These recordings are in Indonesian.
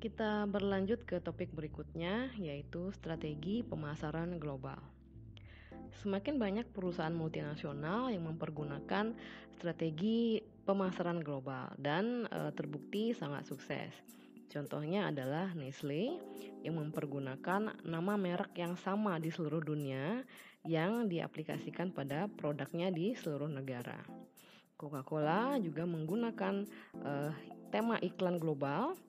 Kita berlanjut ke topik berikutnya, yaitu strategi pemasaran global. Semakin banyak perusahaan multinasional yang mempergunakan strategi pemasaran global dan terbukti sangat sukses. Contohnya adalah Nestle yang mempergunakan nama merek yang sama di seluruh dunia yang diaplikasikan pada produknya di seluruh negara. Coca-Cola juga menggunakan tema iklan global.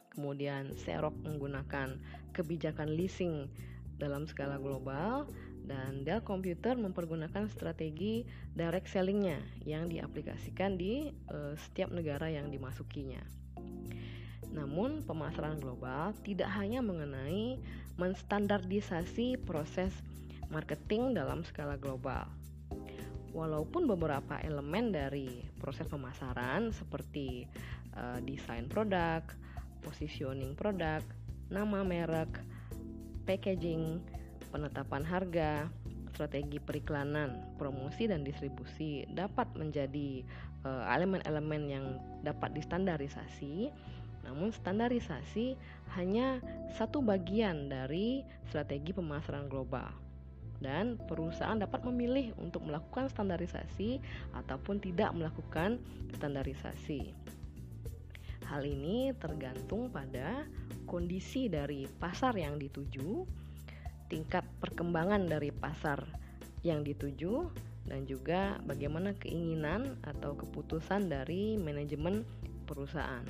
Kemudian Xerox menggunakan kebijakan leasing dalam skala global, dan Dell Computer mempergunakan strategi direct sellingnya yang diaplikasikan di setiap negara yang dimasukinya. Namun pemasaran global tidak hanya mengenai menstandardisasi proses marketing dalam skala global. Walaupun beberapa elemen dari proses pemasaran seperti desain produk, positioning produk, nama merek, packaging, penetapan harga, strategi periklanan, promosi dan distribusi dapat menjadi elemen-elemen yang dapat distandarisasi. Namun standarisasi hanya satu bagian dari strategi pemasaran global. Dan perusahaan dapat memilih untuk melakukan standarisasi ataupun tidak melakukan standarisasi. Hal ini tergantung pada kondisi dari pasar yang dituju, tingkat perkembangan dari pasar yang dituju, dan juga bagaimana keinginan atau keputusan dari manajemen perusahaan.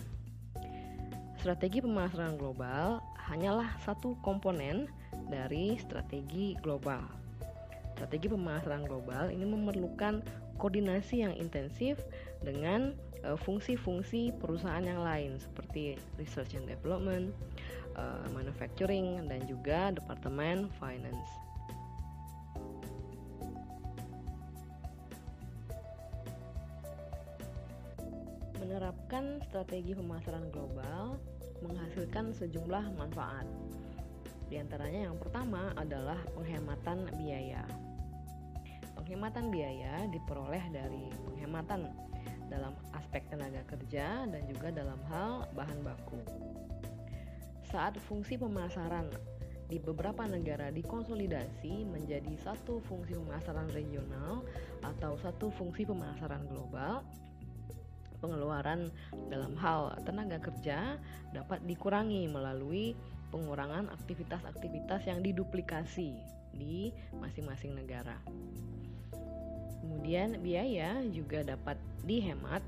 Strategi pemasaran global hanyalah satu komponen dari strategi global. Strategi pemasaran global ini memerlukan koordinasi yang intensif dengan fungsi-fungsi perusahaan yang lain seperti research and development, manufacturing, dan juga departemen finance. Menerapkan strategi pemasaran global menghasilkan sejumlah manfaat. Di antaranya yang pertama adalah penghematan biaya. Penghematan biaya diperoleh dari penghematan dalam aspek tenaga kerja dan juga dalam hal bahan baku. Saat fungsi pemasaran di beberapa negara dikonsolidasi menjadi satu fungsi pemasaran regional atau satu fungsi pemasaran global, pengeluaran dalam hal tenaga kerja dapat dikurangi melalui pengurangan aktivitas-aktivitas yang diduplikasi di masing-masing negara. Kemudian biaya juga dapat dihemat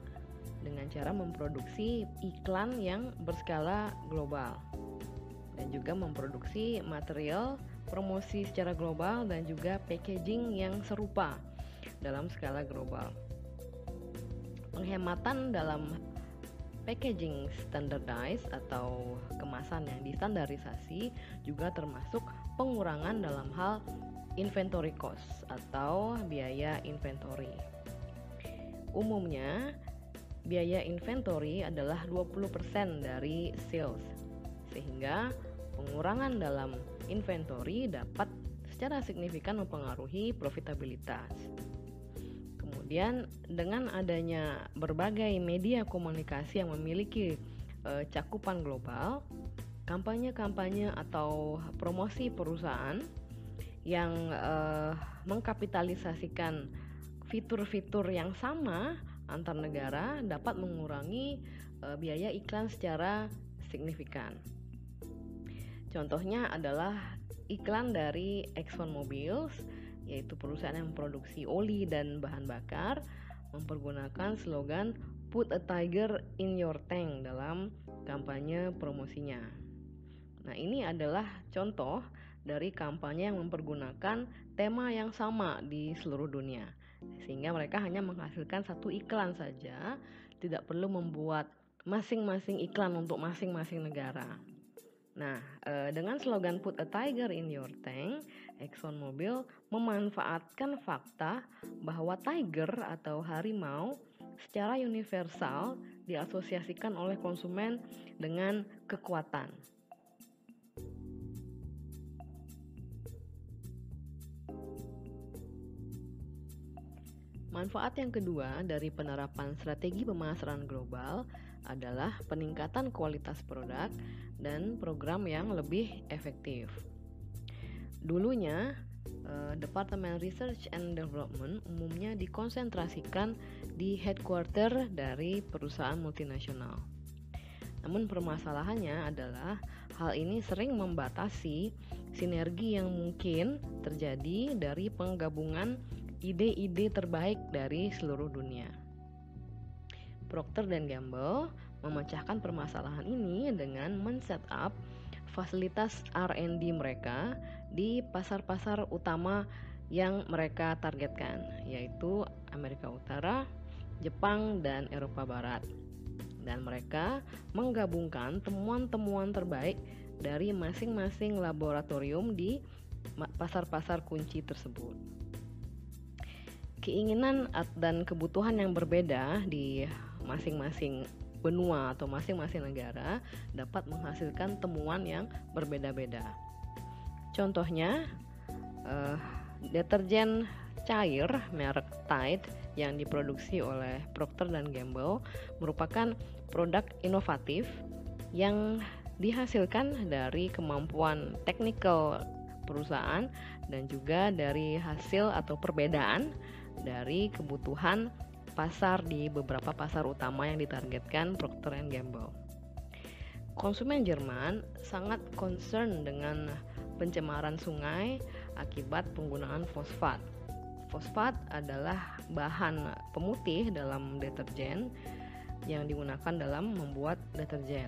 dengan cara memproduksi iklan yang berskala global dan juga memproduksi material promosi secara global dan juga packaging yang serupa dalam skala global. Penghematan dalam packaging standardized atau kemasan yang distandarisasi juga termasuk pengurangan dalam hal inventory cost atau biaya inventory. Umumnya, biaya inventory adalah 20% dari sales, sehingga pengurangan dalam inventory dapat secara signifikan mempengaruhi profitabilitas. Kemudian dengan adanya berbagai media komunikasi yang memiliki cakupan global, kampanye-kampanye atau promosi perusahaan yang mengkapitalisasikan fitur-fitur yang sama antar negara dapat mengurangi biaya iklan secara signifikan. Contohnya adalah iklan dari ExxonMobil, yaitu perusahaan yang memproduksi oli dan bahan bakar, mempergunakan slogan "Put a tiger in your tank" dalam kampanye promosinya. Nah, ini adalah contoh dari kampanye yang mempergunakan tema yang sama di seluruh dunia, sehingga mereka hanya menghasilkan satu iklan saja, tidak perlu membuat masing-masing iklan untuk masing-masing negara. Nah, dengan slogan "Put a tiger in your tank", ExxonMobil memanfaatkan fakta bahwa tiger atau harimau secara universal diasosiasikan oleh konsumen dengan kekuatan. Manfaat yang kedua dari penerapan strategi pemasaran global adalah peningkatan kualitas produk dan program yang lebih efektif. Dulunya, Departemen Research and Development umumnya dikonsentrasikan di headquarter dari perusahaan multinasional. Namun permasalahannya adalah hal ini sering membatasi sinergi yang mungkin terjadi dari penggabungan ide-ide terbaik dari seluruh dunia. Procter & Gamble memecahkan permasalahan ini dengan men-set up fasilitas R&D mereka di pasar-pasar utama yang mereka targetkan, yaitu Amerika Utara, Jepang, dan Eropa Barat. Dan mereka menggabungkan temuan-temuan terbaik dari masing-masing laboratorium di pasar-pasar kunci tersebut. Keinginan dan kebutuhan yang berbeda di masing-masing benua atau masing-masing negara dapat menghasilkan temuan yang berbeda-beda. Contohnya, deterjen cair merek Tide yang diproduksi oleh Procter & Gamble merupakan produk inovatif yang dihasilkan dari kemampuan teknikal perusahaan dan juga dari hasil atau perbedaan dari kebutuhan pasar di beberapa pasar utama yang ditargetkan Procter & Gamble. Konsumen Jerman sangat concern dengan pencemaran sungai akibat penggunaan fosfat. Fosfat adalah bahan pemutih dalam deterjen yang digunakan dalam membuat deterjen.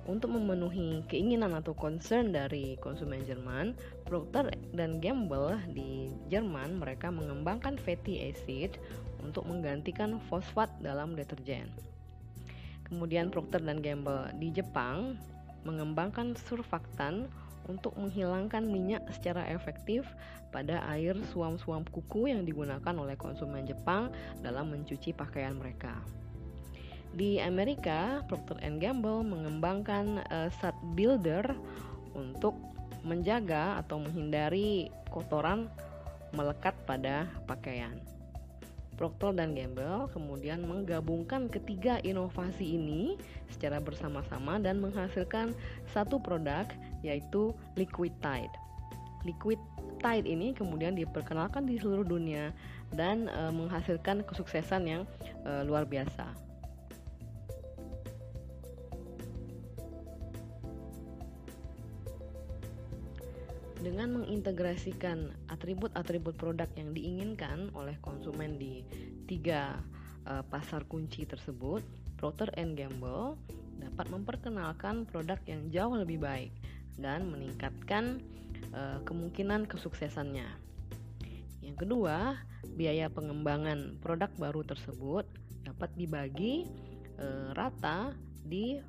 Untuk memenuhi keinginan atau concern dari konsumen Jerman, Procter & Gamble di Jerman mereka mengembangkan fatty acid untuk menggantikan fosfat dalam deterjen. Kemudian Procter & Gamble di Jepang mengembangkan surfaktan untuk menghilangkan minyak secara efektif pada air suam-suam kuku yang digunakan oleh konsumen Jepang dalam mencuci pakaian mereka. Di Amerika, Procter & Gamble mengembangkan Sat Builder untuk menjaga atau menghindari kotoran melekat pada pakaian. Procter & Gamble kemudian menggabungkan ketiga inovasi ini secara bersama-sama dan menghasilkan satu produk, yaitu Liquid Tide. Liquid Tide ini kemudian diperkenalkan di seluruh dunia dan menghasilkan kesuksesan yang luar biasa. Dengan mengintegrasikan atribut-atribut produk yang diinginkan oleh konsumen di tiga pasar kunci tersebut, Procter & Gamble dapat memperkenalkan produk yang jauh lebih baik dan meningkatkan kemungkinan kesuksesannya. Yang kedua, biaya pengembangan produk baru tersebut dapat dibagi rata di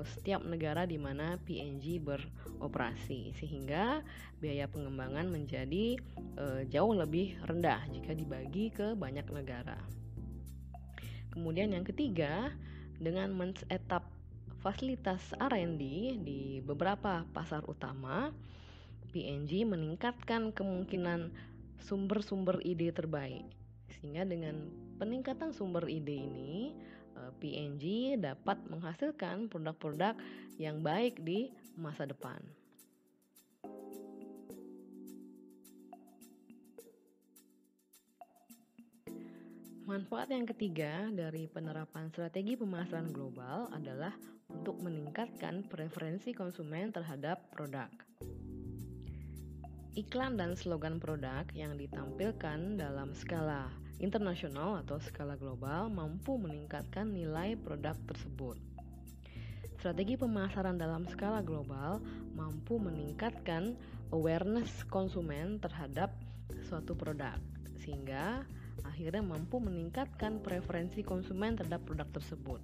setiap negara di mana P&G beroperasi, sehingga biaya pengembangan menjadi jauh lebih rendah jika dibagi ke banyak negara. Kemudian yang ketiga, dengan men-setup fasilitas R&D di beberapa pasar utama, P&G meningkatkan kemungkinan sumber-sumber ide terbaik, sehingga dengan peningkatan sumber ide ini P&G dapat menghasilkan produk-produk yang baik di masa depan. Manfaat yang ketiga dari penerapan strategi pemasaran global adalah untuk meningkatkan preferensi konsumen terhadap produk. Iklan dan slogan produk yang ditampilkan dalam skala internasional atau skala global mampu meningkatkan nilai produk tersebut. Strategi pemasaran dalam skala global mampu meningkatkan awareness konsumen terhadap suatu produk, sehingga akhirnya mampu meningkatkan preferensi konsumen terhadap produk tersebut.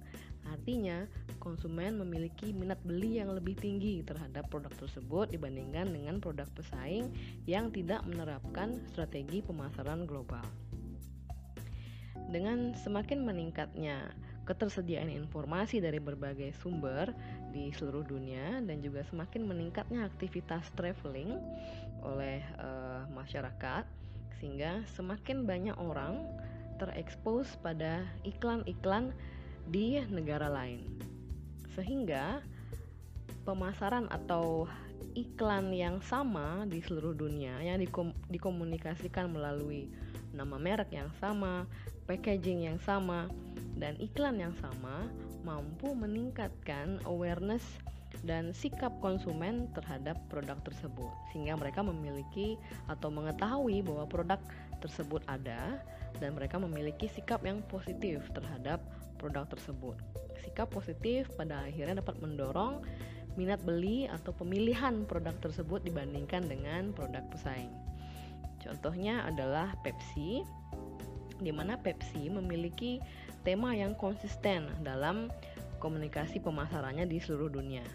Artinya, konsumen memiliki minat beli yang lebih tinggi terhadap produk tersebut dibandingkan dengan produk pesaing yang tidak menerapkan strategi pemasaran global. Dengan semakin meningkatnya ketersediaan informasi dari berbagai sumber di seluruh dunia dan juga semakin meningkatnya aktivitas traveling oleh masyarakat, sehingga semakin banyak orang terekspos pada iklan-iklan di negara lain. Sehingga pemasaran atau iklan yang sama di seluruh dunia yang dikomunikasikan melalui nama merek yang sama, packaging yang sama, dan iklan yang sama mampu meningkatkan awareness dan sikap konsumen terhadap produk tersebut, sehingga mereka memiliki atau mengetahui bahwa produk tersebut ada dan mereka memiliki sikap yang positif terhadap produk tersebut. Sikap positif pada akhirnya dapat mendorong minat beli atau pemilihan produk tersebut dibandingkan dengan produk pesaing. Contohnya adalah Pepsi, di mana Pepsi memiliki tema yang konsisten dalam komunikasi pemasarannya di seluruh dunia,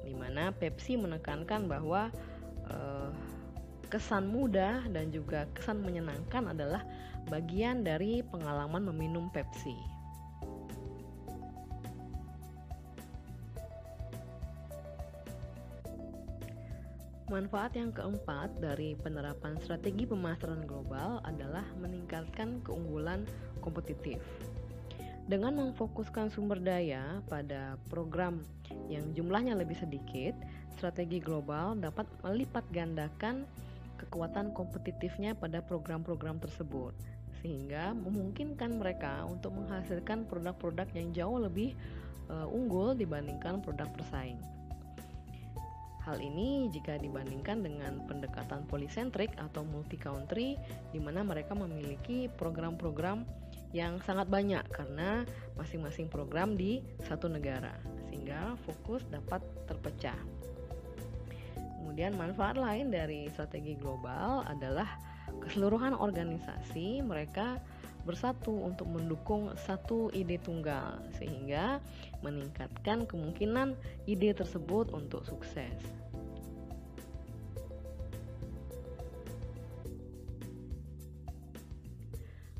di mana Pepsi menekankan bahwa kesan mudah dan juga kesan menyenangkan adalah bagian dari pengalaman meminum Pepsi. Manfaat yang keempat dari penerapan strategi pemasaran global adalah meningkatkan keunggulan kompetitif. Dengan memfokuskan sumber daya pada program yang jumlahnya lebih sedikit, strategi global dapat melipat gandakan kekuatan kompetitifnya pada program-program tersebut, sehingga memungkinkan mereka untuk menghasilkan produk-produk yang jauh lebih unggul dibandingkan produk pesaing. Hal ini jika dibandingkan dengan pendekatan polisentrik atau multi-country, di mana mereka memiliki program-program yang sangat banyak karena masing-masing program di satu negara, sehingga fokus dapat terpecah. Kemudian manfaat lain dari strategi global adalah keseluruhan organisasi mereka bersatu untuk mendukung satu ide tunggal, sehingga meningkatkan kemungkinan ide tersebut untuk sukses.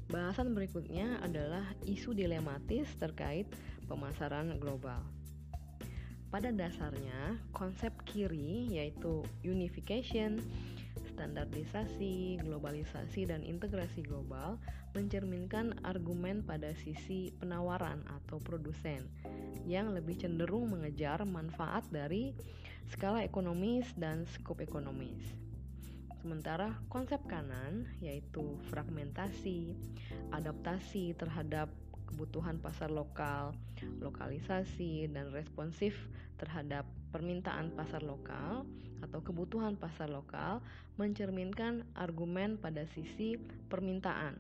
Bahasan berikutnya adalah isu dilematis terkait pemasaran global. Pada dasarnya, konsep kiri yaitu unification, standarisasi, globalisasi, dan integrasi global mencerminkan argumen pada sisi penawaran atau produsen yang lebih cenderung mengejar manfaat dari skala ekonomis dan skop ekonomis. Sementara konsep kanan yaitu fragmentasi, adaptasi terhadap kebutuhan pasar lokal, lokalisasi, dan responsif terhadap permintaan pasar lokal atau kebutuhan pasar lokal mencerminkan argumen pada sisi permintaan,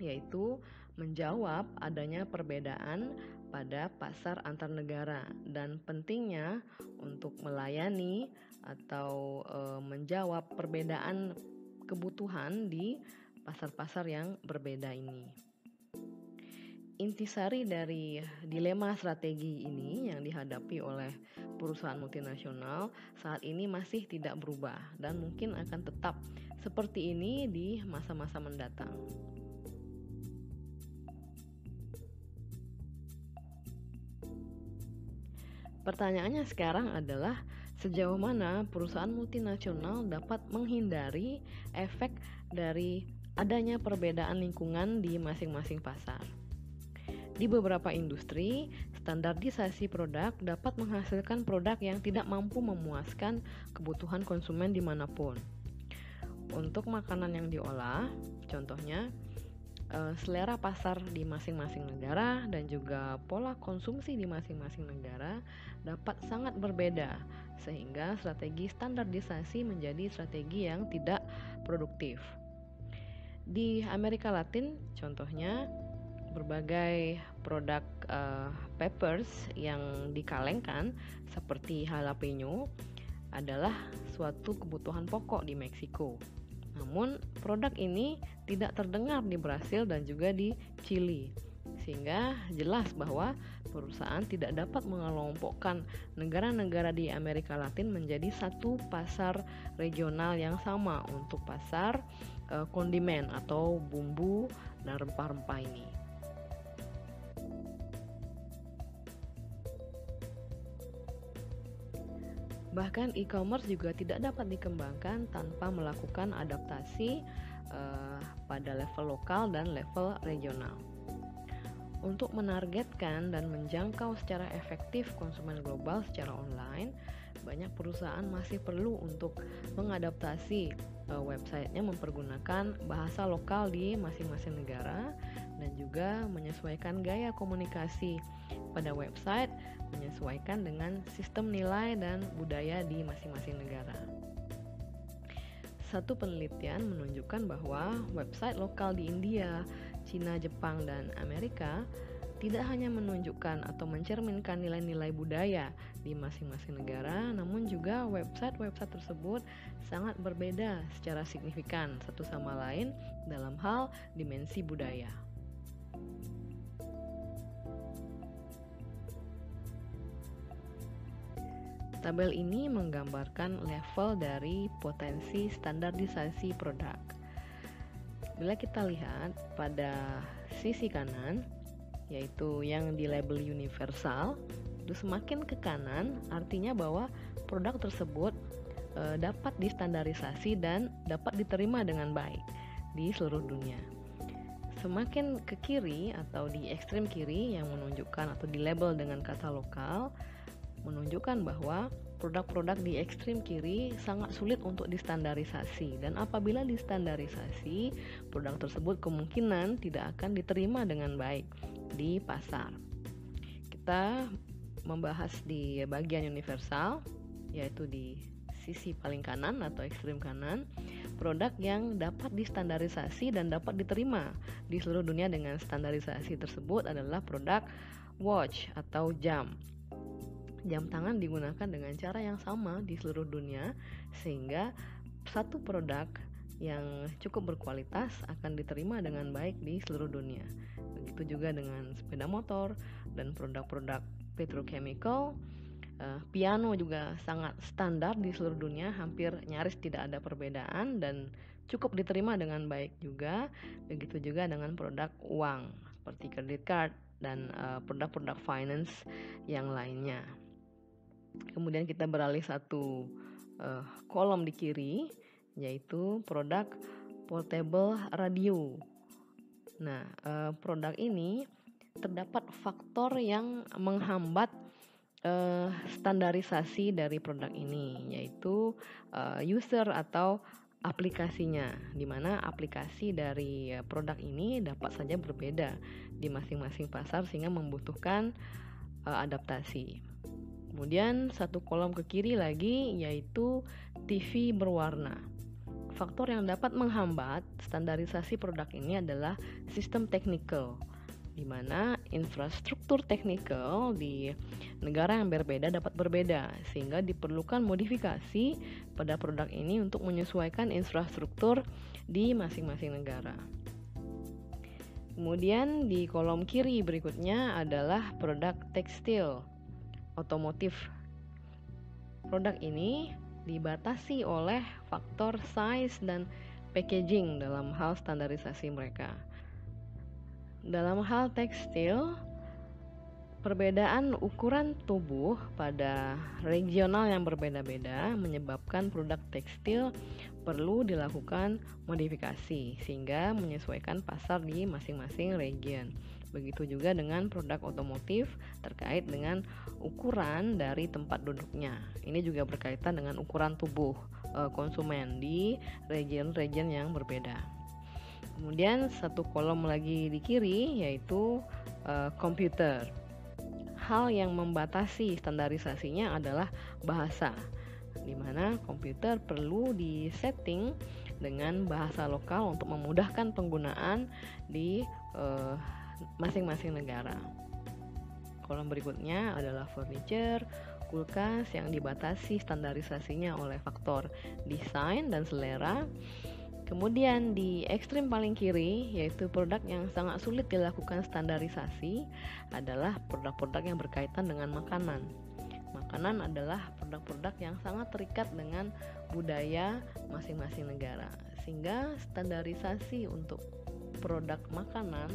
yaitu menjawab adanya perbedaan pada pasar antar negara dan pentingnya untuk melayani atau menjawab perbedaan kebutuhan di pasar-pasar yang berbeda ini. Intisari dari dilema strategi ini yang dihadapi oleh perusahaan multinasional saat ini masih tidak berubah dan mungkin akan tetap seperti ini di masa-masa mendatang. Pertanyaannya sekarang adalah sejauh mana perusahaan multinasional dapat menghindari efek dari adanya perbedaan lingkungan di masing-masing pasar. Di beberapa industri, standarisasi produk dapat menghasilkan produk yang tidak mampu memuaskan kebutuhan konsumen dimanapun. Untuk makanan yang diolah, contohnya selera pasar di masing-masing negara dan juga pola konsumsi di masing-masing negara dapat sangat berbeda, sehingga strategi standarisasi menjadi strategi yang tidak produktif. Di Amerika Latin, contohnya, berbagai produk peppers yang dikalengkan seperti jalapeno adalah suatu kebutuhan pokok di Meksiko. Namun produk ini tidak terdengar di Brasil dan juga di Chili, sehingga jelas bahwa perusahaan tidak dapat mengelompokkan negara-negara di Amerika Latin menjadi satu pasar regional yang sama untuk pasar kondimen atau bumbu dan rempah-rempah ini. Bahkan e-commerce juga tidak dapat dikembangkan tanpa melakukan adaptasi pada level lokal dan level regional. Untuk menargetkan dan menjangkau secara efektif konsumen global secara online, banyak perusahaan masih perlu untuk mengadaptasi websitenya mempergunakan bahasa lokal di masing-masing negara dan juga menyesuaikan gaya komunikasi pada website menyesuaikan dengan sistem nilai dan budaya di masing-masing negara. Satu penelitian menunjukkan bahwa website lokal di India, Cina, Jepang, dan Amerika tidak hanya menunjukkan atau mencerminkan nilai-nilai budaya di masing-masing negara, namun juga website-website tersebut sangat berbeda secara signifikan satu sama lain dalam hal dimensi budaya. Tabel ini menggambarkan level dari potensi standarisasi produk. Bila kita lihat pada sisi kanan, yaitu yang di label universal, itu semakin ke kanan artinya bahwa produk tersebut dapat distandarisasi dan dapat diterima dengan baik di seluruh dunia. Semakin ke kiri atau di ekstrem kiri yang menunjukkan atau di label dengan kata lokal, menunjukkan bahwa produk-produk di ekstrem kiri sangat sulit untuk distandarisasi, dan apabila distandarisasi, produk tersebut kemungkinan tidak akan diterima dengan baik di pasar. Kita membahas di bagian universal, yaitu di sisi paling kanan atau ekstrem kanan, produk yang dapat distandarisasi dan dapat diterima di seluruh dunia dengan standarisasi tersebut adalah produk watch atau jam. Jam tangan digunakan dengan cara yang sama di seluruh dunia, sehingga satu produk yang cukup berkualitas akan diterima dengan baik di seluruh dunia. Begitu juga dengan sepeda motor dan produk-produk petrochemical. Piano juga sangat standar di seluruh dunia, hampir nyaris tidak ada perbedaan dan cukup diterima dengan baik juga. Begitu juga dengan produk uang seperti credit card dan produk-produk finance yang lainnya. Kemudian kita beralih satu kolom di kiri, yaitu produk portable radio. Nah, produk ini terdapat faktor yang menghambat standarisasi dari produk ini, yaitu user atau aplikasinya, di mana aplikasi dari produk ini dapat saja berbeda di masing-masing pasar sehingga membutuhkan adaptasi. Kemudian satu kolom ke kiri lagi yaitu TV berwarna. Faktor yang dapat menghambat standarisasi produk ini adalah sistem technical, di mana infrastruktur technical di negara yang berbeda dapat berbeda, sehingga diperlukan modifikasi pada produk ini untuk menyesuaikan infrastruktur di masing-masing negara. Kemudian di kolom kiri berikutnya adalah produk tekstil otomotif. Produk ini dibatasi oleh faktor size dan packaging dalam hal standarisasi mereka. Dalam hal tekstil, perbedaan ukuran tubuh pada regional yang berbeda-beda menyebabkan produk tekstil perlu dilakukan modifikasi sehingga menyesuaikan pasar di masing-masing region. Begitu juga dengan produk otomotif terkait dengan ukuran dari tempat duduknya. Ini juga berkaitan dengan ukuran tubuh konsumen di region-region yang berbeda. Kemudian satu kolom lagi di kiri yaitu komputer. Hal yang membatasi standarisasinya adalah bahasa, di mana komputer perlu disetting dengan bahasa lokal untuk memudahkan penggunaan di masing-masing negara. Kolom berikutnya adalah furniture, kulkas yang dibatasi standarisasinya oleh faktor desain dan selera. Kemudian di ekstrem paling kiri, yaitu produk yang sangat sulit dilakukan standarisasi, adalah produk-produk yang berkaitan dengan makanan. Makanan adalah produk-produk yang sangat terikat dengan budaya masing-masing negara, sehingga standarisasi untuk produk makanan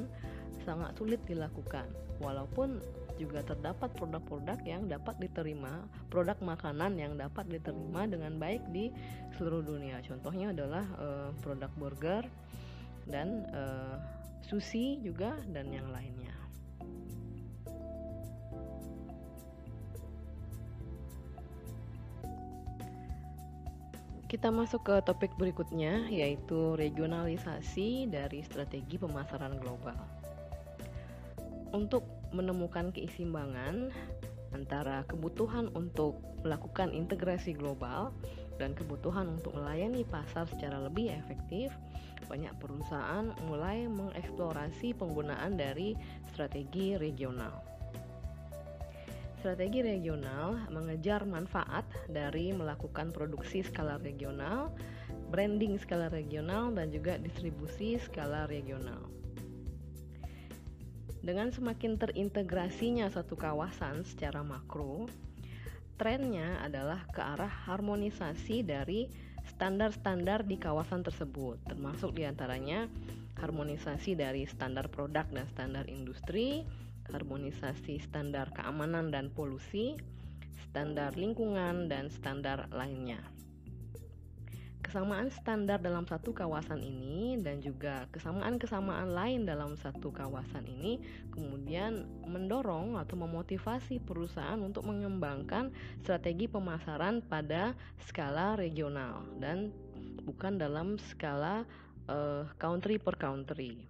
sangat sulit dilakukan. Walaupun juga terdapat produk-produk yang dapat diterima, produk makanan yang dapat diterima dengan baik di seluruh dunia. Contohnya adalah produk burger dan sushi juga dan yang lainnya. Kita masuk ke topik berikutnya, yaitu regionalisasi dari strategi pemasaran global. Untuk menemukan keseimbangan antara kebutuhan untuk melakukan integrasi global dan kebutuhan untuk melayani pasar secara lebih efektif, banyak perusahaan mulai mengeksplorasi penggunaan dari strategi regional. Strategi regional mengejar manfaat dari melakukan produksi skala regional, branding skala regional, dan juga distribusi skala regional. Dengan semakin terintegrasinya satu kawasan secara makro, trennya adalah ke arah harmonisasi dari standar-standar di kawasan tersebut, termasuk diantaranya harmonisasi dari standar produk dan standar industri, harmonisasi standar keamanan dan polusi, standar lingkungan, dan standar lainnya. Kesamaan standar dalam satu kawasan ini dan juga kesamaan-kesamaan lain dalam satu kawasan ini kemudian mendorong atau memotivasi perusahaan untuk mengembangkan strategi pemasaran pada skala regional dan bukan dalam skala country per country.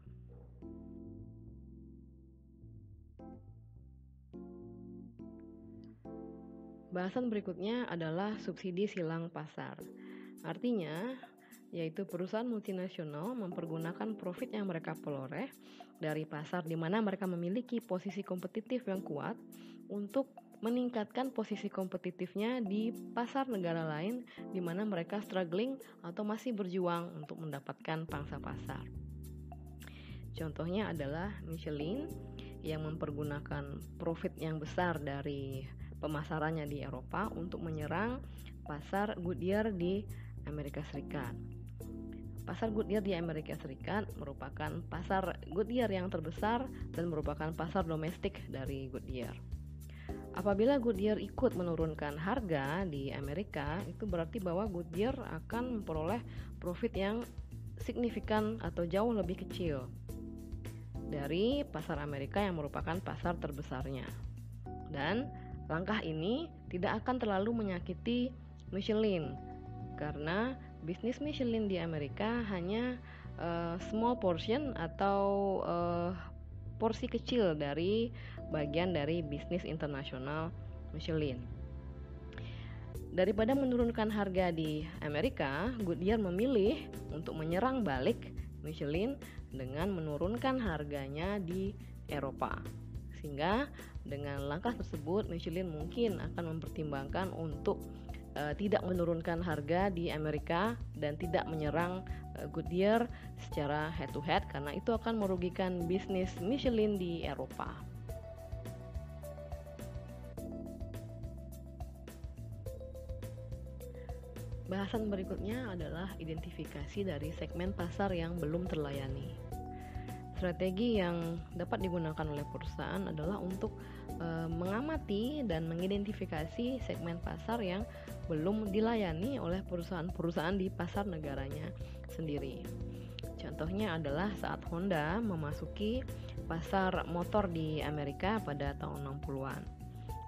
Bahasan berikutnya adalah subsidi silang pasar. Artinya, yaitu perusahaan multinasional mempergunakan profit yang mereka peroleh dari pasar di mana mereka memiliki posisi kompetitif yang kuat untuk meningkatkan posisi kompetitifnya di pasar negara lain di mana mereka struggling atau masih berjuang untuk mendapatkan pangsa pasar. Contohnya adalah Michelin yang mempergunakan profit yang besar dari pemasarannya di Eropa untuk menyerang pasar Goodyear di Amerika Serikat. Pasar Goodyear di Amerika Serikat merupakan pasar Goodyear yang terbesar dan merupakan pasar domestik dari Goodyear. Apabila Goodyear ikut menurunkan harga di Amerika, itu berarti bahwa Goodyear akan memperoleh profit yang signifikan atau jauh lebih kecil dari pasar Amerika yang merupakan pasar terbesarnya. Dan langkah ini tidak akan terlalu menyakiti Michelin karena bisnis Michelin di Amerika hanya small portion atau porsi kecil dari bagian dari bisnis internasional Michelin. Daripada menurunkan harga di Amerika, Goodyear memilih untuk menyerang balik Michelin dengan menurunkan harganya di Eropa. Sehingga dengan langkah tersebut Michelin mungkin akan mempertimbangkan untuk tidak menurunkan harga di Amerika dan tidak menyerang Goodyear secara head to head karena itu akan merugikan bisnis Michelin di Eropa. Bahasan berikutnya adalah identifikasi dari segmen pasar yang belum terlayani. Strategi yang dapat digunakan oleh perusahaan adalah untuk mengamati dan mengidentifikasi segmen pasar yang belum dilayani oleh perusahaan-perusahaan di pasar negaranya sendiri. Contohnya adalah saat Honda memasuki pasar motor di Amerika pada tahun 60-an.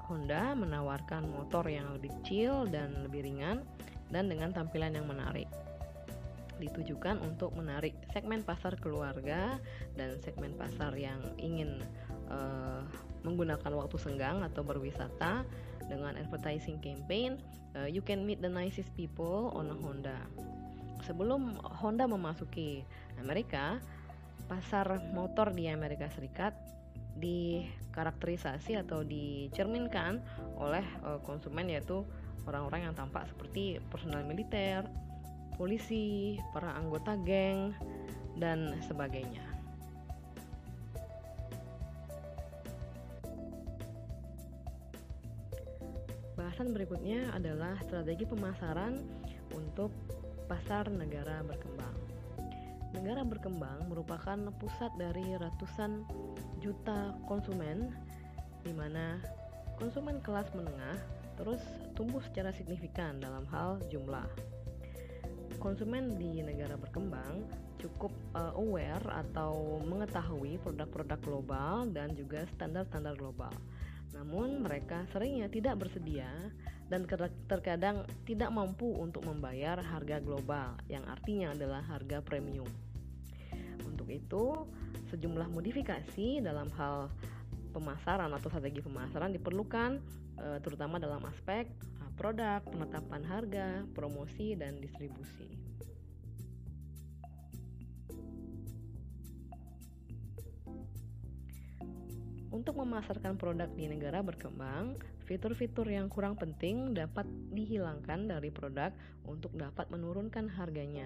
Honda menawarkan motor yang lebih kecil dan lebih ringan dan dengan tampilan yang menarik. Ditujukan untuk menarik segmen pasar keluarga dan segmen pasar yang ingin menggunakan waktu senggang atau berwisata dengan advertising campaign You Can Meet the Nicest People on a Honda. Sebelum Honda memasuki Amerika, pasar motor di Amerika Serikat dikarakterisasi atau dicerminkan oleh konsumen, yaitu orang-orang yang tampak seperti personel militer, polisi, para anggota geng, dan sebagainya. Bahasan berikutnya adalah strategi pemasaran untuk pasar negara berkembang. Negara berkembang merupakan pusat dari ratusan juta konsumen, di mana konsumen kelas menengah terus tumbuh secara signifikan dalam hal jumlah. Konsumen di negara berkembang cukup aware atau mengetahui produk-produk global dan juga standar-standar global. Namun mereka seringnya tidak bersedia dan terkadang tidak mampu untuk membayar harga global, yang artinya adalah harga premium. Untuk itu, sejumlah modifikasi dalam hal pemasaran atau strategi pemasaran diperlukan, terutama dalam aspek produk, penetapan harga, promosi, dan distribusi. Untuk memasarkan produk di negara berkembang, fitur-fitur yang kurang penting dapat dihilangkan dari produk untuk dapat menurunkan harganya.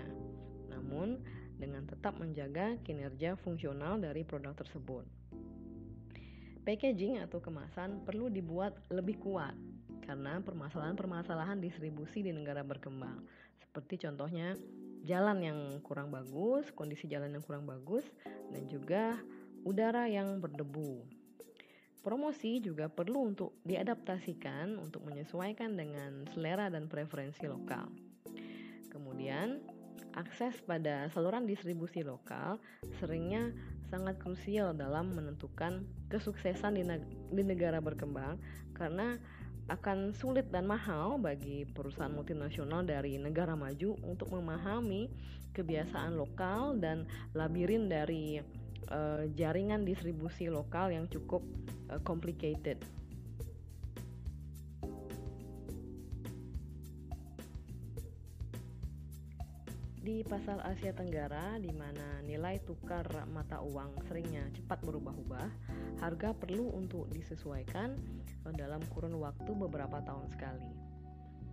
Namun, dengan tetap menjaga kinerja fungsional dari produk tersebut. Packaging atau kemasan perlu dibuat lebih kuat karena permasalahan-permasalahan distribusi di negara berkembang. Seperti contohnya jalan yang kurang bagus, kondisi jalan yang kurang bagus, dan juga udara yang berdebu. Promosi juga perlu untuk diadaptasikan untuk menyesuaikan dengan selera dan preferensi lokal. Kemudian, akses pada saluran distribusi lokal seringnya sangat krusial dalam menentukan kesuksesan di negara berkembang karena akan sulit dan mahal bagi perusahaan multinasional dari negara maju untuk memahami kebiasaan lokal dan labirin dari jaringan distribusi lokal yang cukup complicated. Di pasar Asia Tenggara, di mana nilai tukar mata uang seringnya cepat berubah-ubah, harga perlu untuk disesuaikan dalam kurun waktu beberapa tahun sekali.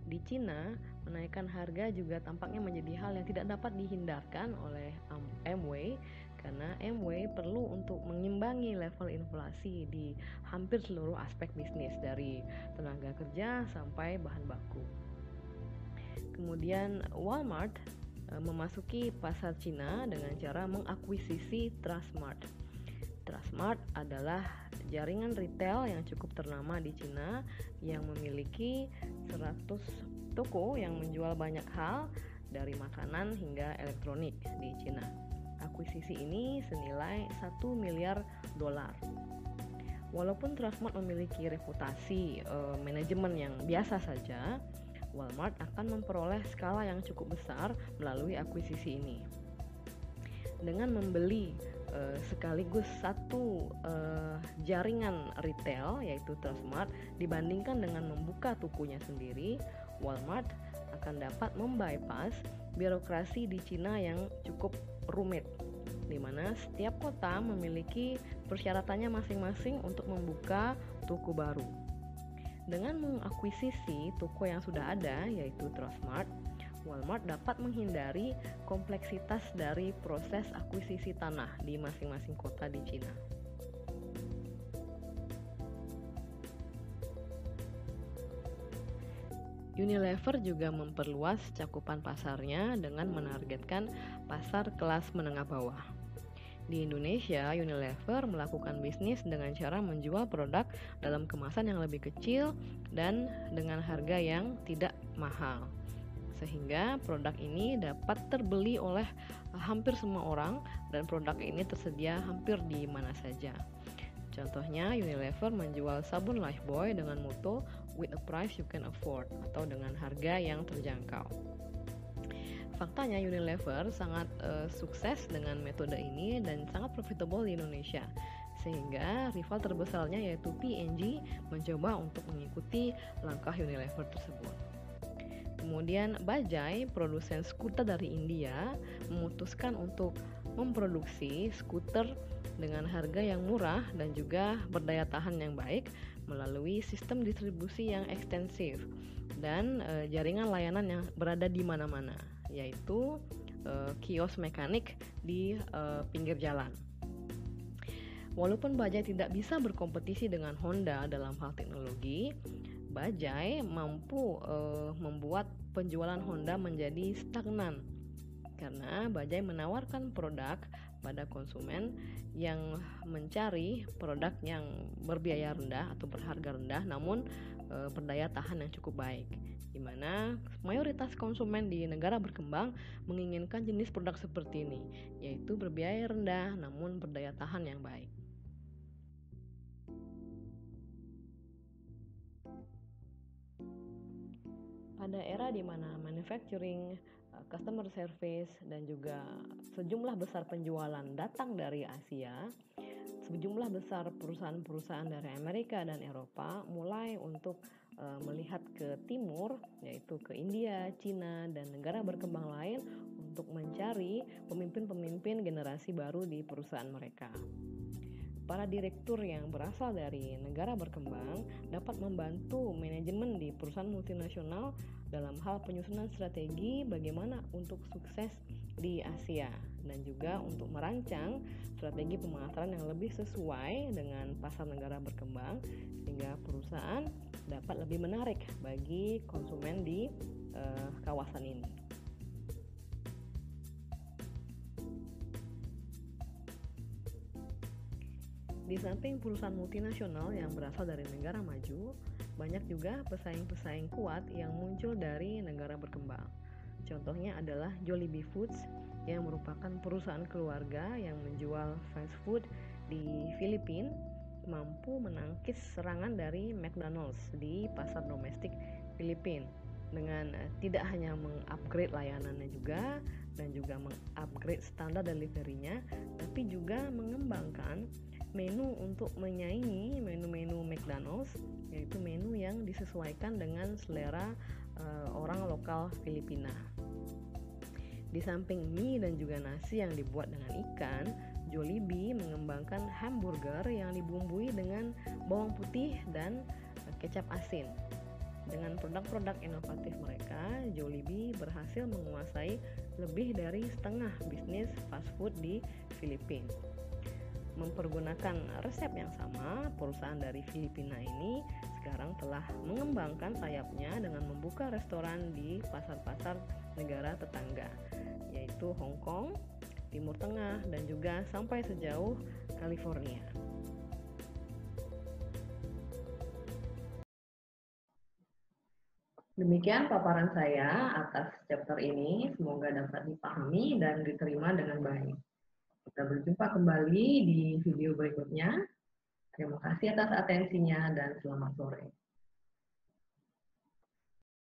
Di Cina, menaikkan harga juga tampaknya menjadi hal yang tidak dapat dihindarkan oleh Amway karena Amway perlu untuk mengimbangi level inflasi di hampir seluruh aspek bisnis dari tenaga kerja sampai bahan baku. Kemudian Walmart memasuki pasar Cina dengan cara mengakuisisi Trustmart. Trustmart adalah jaringan retail yang cukup ternama di Cina yang memiliki 100 toko yang menjual banyak hal dari makanan hingga elektronik di Cina. Akuisisi ini senilai 1 miliar dolar. Walaupun Trustmart memiliki reputasi manajemen yang biasa saja, Walmart akan memperoleh skala yang cukup besar melalui akuisisi ini. Dengan membeli sekaligus satu jaringan retail yaitu Trustmart dibandingkan dengan membuka tokonya sendiri, Walmart akan dapat membypass birokrasi di Cina yang cukup rumit, di mana setiap kota memiliki persyaratannya masing-masing untuk membuka toko baru. Dengan mengakuisisi toko yang sudah ada, yaitu Trustmart, Walmart dapat menghindari kompleksitas dari proses akuisisi tanah di masing-masing kota di Cina. Unilever juga memperluas cakupan pasarnya dengan menargetkan pasar kelas menengah bawah. Di Indonesia, Unilever melakukan bisnis dengan cara menjual produk dalam kemasan yang lebih kecil dan dengan harga yang tidak mahal. Sehingga produk ini dapat terbeli oleh hampir semua orang dan produk ini tersedia hampir di mana saja. Contohnya, Unilever menjual sabun Lifebuoy dengan moto "With a price you can afford" atau dengan harga yang terjangkau. Faktanya Unilever sangat sukses dengan metode ini dan sangat profitable di Indonesia. Sehingga rival terbesarnya yaitu P&G mencoba untuk mengikuti langkah Unilever tersebut. Kemudian Bajaj, produsen skuter dari India, memutuskan untuk memproduksi skuter dengan harga yang murah dan juga berdaya tahan yang baik melalui sistem distribusi yang ekstensif dan jaringan layanan yang berada di mana-mana, yaitu kios mekanik di pinggir jalan. Walaupun Bajaj tidak bisa berkompetisi dengan Honda dalam hal teknologi, Bajaj mampu membuat penjualan Honda menjadi stagnan karena Bajaj menawarkan produk pada konsumen yang mencari produk yang berbiaya rendah atau berharga rendah namun berdaya tahan yang cukup baik, di mana mayoritas konsumen di negara berkembang menginginkan jenis produk seperti ini, yaitu berbiaya rendah namun berdaya tahan yang baik. Ada era di mana manufacturing, customer service, dan juga sejumlah besar penjualan datang dari Asia. Sejumlah besar perusahaan-perusahaan dari Amerika dan Eropa mulai untuk melihat ke timur, yaitu ke India, Cina, dan negara berkembang lain untuk mencari pemimpin-pemimpin generasi baru di perusahaan mereka. Para direktur yang berasal dari negara berkembang dapat membantu manajemen di perusahaan multinasional dalam hal penyusunan strategi bagaimana untuk sukses di Asia dan juga untuk merancang strategi pemasaran yang lebih sesuai dengan pasar negara berkembang sehingga perusahaan dapat lebih menarik bagi konsumen di kawasan ini. Di samping perusahaan multinasional yang berasal dari negara maju, banyak juga pesaing-pesaing kuat yang muncul dari negara berkembang. Contohnya adalah Jollibee Foods yang merupakan perusahaan keluarga yang menjual fast food di Filipina, mampu menangkis serangan dari McDonald's di pasar domestik Filipina dengan tidak hanya mengupgrade layanannya juga dan juga mengupgrade standar deliverynya, tapi juga mengembangkan menu untuk menyaingi menu-menu McDonald's, yaitu menu yang disesuaikan dengan selera orang lokal Filipina. Di samping mie dan juga nasi yang dibuat dengan ikan, Jollibee mengembangkan hamburger yang dibumbui dengan bawang putih dan kecap asin. Dengan produk-produk inovatif mereka, Jollibee berhasil menguasai lebih dari setengah bisnis fast food di Filipina. Mempergunakan resep yang sama, perusahaan dari Filipina ini sekarang telah mengembangkan sayapnya dengan membuka restoran di pasar-pasar negara tetangga, yaitu Hong Kong, Timur Tengah, dan juga sampai sejauh California. Demikian paparan saya atas chapter ini, semoga dapat dipahami dan diterima dengan baik. Kita berjumpa kembali di video berikutnya. Terima kasih atas atensinya dan selamat sore.